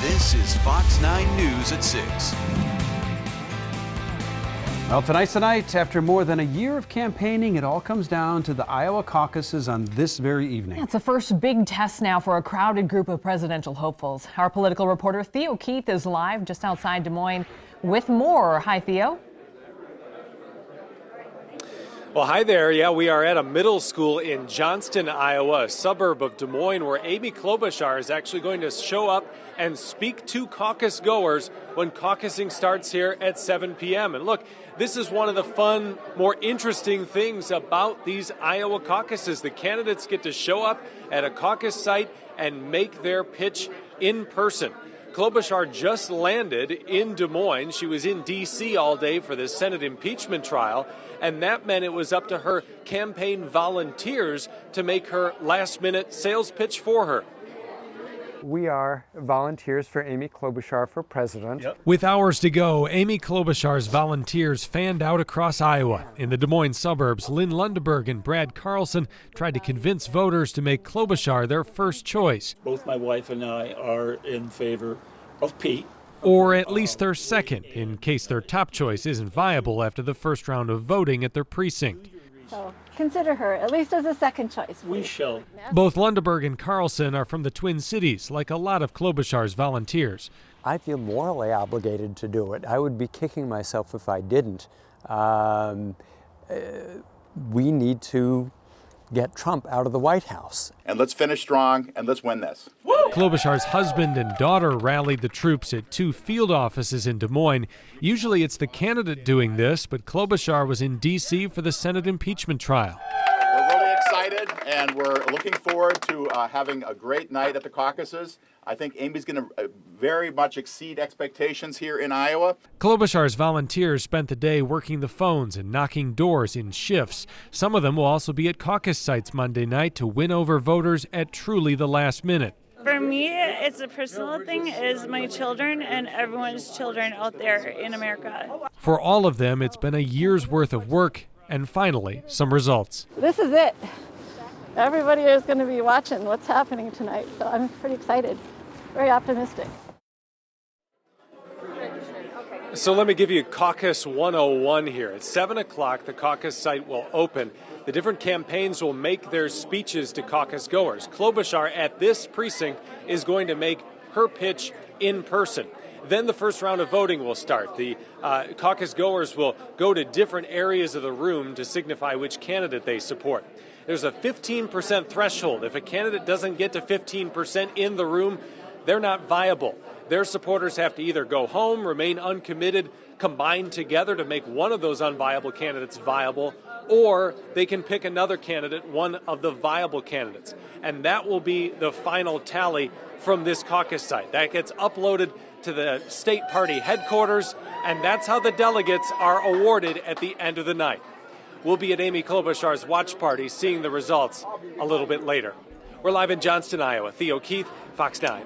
This is Fox 9 News at 6. Well, tonight's the night. After more than a year of campaigning, it all comes down to the Iowa caucuses on this very evening. It's the first big test now for a crowded group of presidential hopefuls. Our political reporter Theo Keith is live just outside Des Moines with more. Hi, Theo. Well, hi there. Yeah, we are at a middle school in Johnston, Iowa, a suburb of Des Moines, where Amy Klobuchar is actually going to show up and speak to caucus goers when caucusing starts here at 7 p.m. And look, this is one of the fun, more interesting things about these Iowa caucuses. The candidates get to show up at a caucus site and make their pitch in person. Klobuchar just landed in Des Moines. She was in D.C. all day for the Senate impeachment trial, and that meant it was up to her campaign volunteers to make her last-minute sales pitch for her. We are volunteers for Amy Klobuchar for president. Yep. With hours to go, Amy Klobuchar's volunteers fanned out across Iowa. In the Des Moines suburbs, Lynn Lundeberg and Brad Carlson tried to convince voters to make Klobuchar their first choice. Both my wife and I are in favor of Pete. Or at least their second, in case their top choice isn't viable after the first round of voting at their precinct. So consider her at least as a second choice. We shall. Both Lundeberg and Carlson are from the Twin Cities, like a lot of Klobuchar's volunteers. I feel morally obligated to do it. I would be kicking myself if I didn't. We need to get Trump out of the White House. And let's finish strong and let's win this. Klobuchar's husband and daughter rallied the troops at 2 field offices in Des Moines. Usually it's the candidate doing this, but Klobuchar was in D.C. for the Senate impeachment trial. We're really excited and we're looking forward to having a great night at the caucuses. I think Amy's going to very much exceed expectations here in Iowa. Klobuchar's volunteers spent the day working the phones and knocking doors in shifts. Some of them will also be at caucus sites Monday night to win over voters at truly the last minute. For me, it's a personal thing, is my children and everyone's children out there in America. For all of them, it's been a year's worth of work and finally some results. This is it. Everybody is going to be watching what's happening tonight, so I'm pretty excited, very optimistic. So let me give you Caucus 101 here. At 7 o'clock, the caucus site will open. The different campaigns will make their speeches to caucus goers. Klobuchar at this precinct is going to make her pitch in person. Then the first round of voting will start. The caucus goers will go to different areas of the room to signify which candidate they support. There's a 15% threshold. If a candidate doesn't get to 15% in the room, they're not viable. Their supporters have to either go home, remain uncommitted, combine together to make one of those unviable candidates viable, or they can pick another candidate, one of the viable candidates. And that will be the final tally from this caucus site. That gets uploaded to the state party headquarters, and that's how the delegates are awarded at the end of the night. We'll be at Amy Klobuchar's watch party seeing the results a little bit later. We're live in Johnston, Iowa. Theo Keith, Fox 9.